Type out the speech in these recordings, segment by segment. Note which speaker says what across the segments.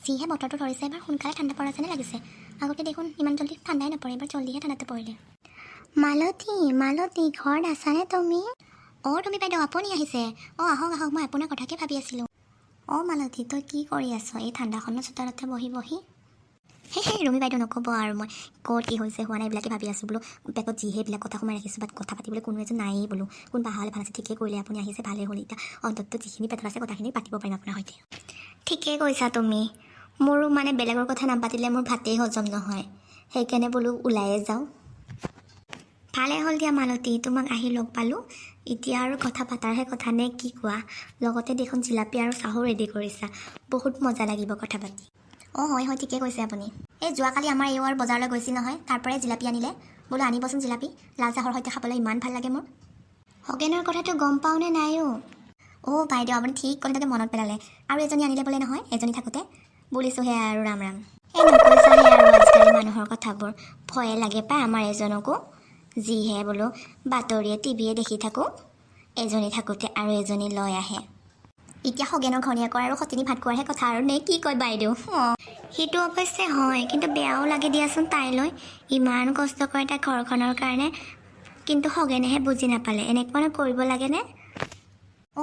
Speaker 1: যিহে বতৰটো ধৰিছে এবাৰ সোনকালে ঠাণ্ডা পৰা যেনে লাগিছে আগতে দেখোন ইমান জলদি ঠাণ্ডাই নপৰে এবাৰ জলদিহে ঠাণ্ডাটো পৰিলে মালতী ঘৰত আছানে তুমি তুমি বাইদেউ আপুনি আহিছে আহক মই আপোনাৰ কথাকে ভাবি আছিলোঁ মালতী তই কি কৰি আছ এই ঠাণ্ডাখনৰ চোতালতে বহি সেই ৰুমি বাইদেউ নক'ব আৰু মই ক'ত কি হৈছে হোৱা নাই এইবিলাকে ভাবি আছোঁ বোলো পেটত যিহে এইবিলাক কথা সোমাই ৰাখিছোঁ বাট কথা পাতিবলৈ কোনো এজন নায়েই বোলো কোন বাহা হ'লে ভাল আছে ঠিকেই কৰিলে আপুনি আহিছে ভালেই হ'ল এতিয়া অন্তত যিখিনি পেটত আছে কথাখিনি পাতিব পাৰিম আপোনাৰ সৈতে ঠিকেই কৈছা তুমি মোৰো মানে বেলেগৰ কথা নাপাতিলে মোৰ ভাতেই হজম নহয় সেইকাৰণে বোলো ওলায়ে যাওঁ ভালে হ'ল দিয়া মালতী তোমাক আহি লগ পালোঁ এতিয়া আৰু কথা পাতাৰহে কথা নে কি কোৱা লগতে দেখোন জিলাপি আৰু চাহো ৰেডি কৰিছা বহুত মজা লাগিব কথা পাতি হয় ঠিকেই কৈছে আপুনি এই যোৱাকালি আমাৰ আৰু বজাৰলৈ গৈছিল নহয় তাৰ পৰাই জিলাপি আনিলে বোলো আনিবচোন জিলাপি লাল চাহৰ সৈতে খাবলৈ ইমান ভাল লাগে মোৰ খগেনৰ কথাটো গম পাওঁনে নাই বাইদেউ আপুনি ঠিক কথাতে মনত পেলালে আৰু এজনী আনিলে বোলে নহয় এজনী থাকোঁতে বুলিছোঁ সেয়া আৰু ৰাম এই নকৈছাহে আৰু আজিকালি মানুহৰ কথাবোৰ ভয়ে লাগে পায় আমাৰ এজনকো যিহে বোলো বাতৰিয়ে টিভিয়ে দেখি থাকোঁ এজনী থাকোঁতে আৰু এজনী লৈ আহে এতিয়া খগেনৰ ঘনীয়েকৰ আৰু সতিনী ভাত খোৱাৰহে কথা আৰু নে কি কয় বাইদেউ সেইটো অৱশ্যে হয় কিন্তু বেয়াও লাগে দিয়াচোন তাইলৈ ইমান কষ্ট কৰে তাই ঘৰখনৰ কাৰণে কিন্তু খগেনেহে বুজি নাপালে এনেকুৱা কৰিব লাগেনে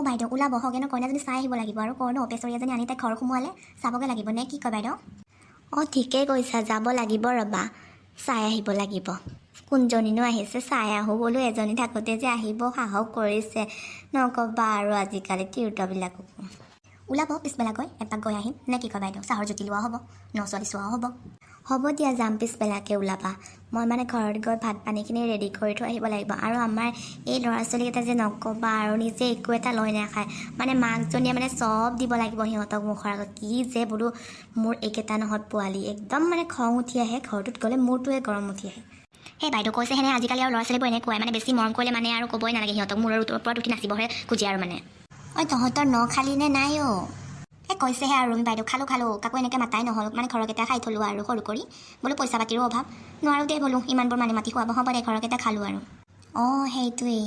Speaker 1: বাইদেউ ওলাব খগেনৰ কইনাজনী চাই আহিব লাগিব আৰু কৰ্ণ অপেশ্বৰী এজনী আনি তাইক ঘৰ সোমোৱালে চাবগৈ লাগিব নে কি কয় বাইদেউ ঠিকেই কৈছা যাব লাগিব ৰ'বা চাই আহিব লাগিব কোনজনীনো আহিছে চাই আহোঁ বোলো এজনী থাকোঁতে যে আহিব সাহস কৰিছে নক'বা আৰু আজিকালি তিৰোতাবিলাকো ওলাব পিছবেলাকৈ এপাক গৈ আহিম নে কি কয় বাইদেউ চাহৰ জুতি লোৱা হ'ব ছোৱালী চোৱাও হ'ব দিয়া যাম পিছবেলাকৈ ওলাবা মই মানে ঘৰত গৈ ভাত পানীখিনি ৰেডি কৰি থৈ আহিব লাগিব আৰু আমাৰ এই ল'ৰা ছোৱালীকেইটা যে নক'বা আৰু নিজে একো এটা লৈ নাখায় মানে মাকজনীয়ে মানে চব দিব লাগিব সিহঁতক মুখৰ আগত কি যে বোলো মোৰ এইকেইটা নহয় পোৱালি একদম মানে খং উঠি আহে ঘৰটোত গ'লে মোৰটোৱে গৰম উঠি আহে সেই বাইদেউ কৈছে সেনে আজিকালি আৰু ল'ৰা ছোৱালীবোৰ এনেকুৱাই মানে বেছি মৰম কৰিলে মানে আৰু ক'বই নালাগে সিহঁতক মূৰৰ ওপৰত উঠি নাচিবহে খোজে আৰু মানে তহঁতৰ খালি নে নাই কৈছেহে আৰু ৰুমি বাইদেউ খালোঁ কাকো এনেকৈ মাতাই নহ'ল মানে ঘৰকেইটা খাই থলোঁ আৰু সৰু কৰি বোলো পইচা পাতিৰো অভাৱ নোৱাৰোঁ দেই বোলো ইমানবোৰ মানুহ মাতি খুৱাব হ'ব দে ঘৰকেইটা খালোঁ আৰু সেইটোৱেই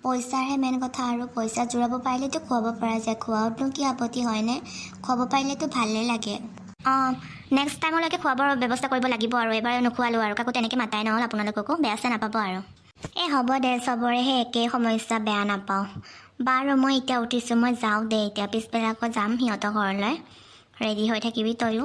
Speaker 1: পইচাৰহে মেইন কথা আৰু পইচা জোৰাব পাৰিলেতো খুৱাব পৰা যায় খোৱাওতো কি আপত্তি হয়নে খুৱাব পাৰিলেতো ভালেই লাগে নেক্সট টাইমলৈকে খোৱাবৰ ব্যৱস্থা কৰিব লাগিব আৰু এবাৰ নোখোৱালোঁ আৰু কাকো তেনেকৈ মাতাই নহ'ল আপোনালোককো বেয়া চেয়া নাপাব আৰু হ'ব দে চবৰেহে একেই সমস্যা বেয়া নাপাওঁ বাৰু মই এতিয়া উঠিছোঁ মই যাওঁ দে এতিয়া পিছবেলা আকৌ যাম সিহঁতৰ ঘৰলৈ ৰেডি হৈ থাকিবি তয়ো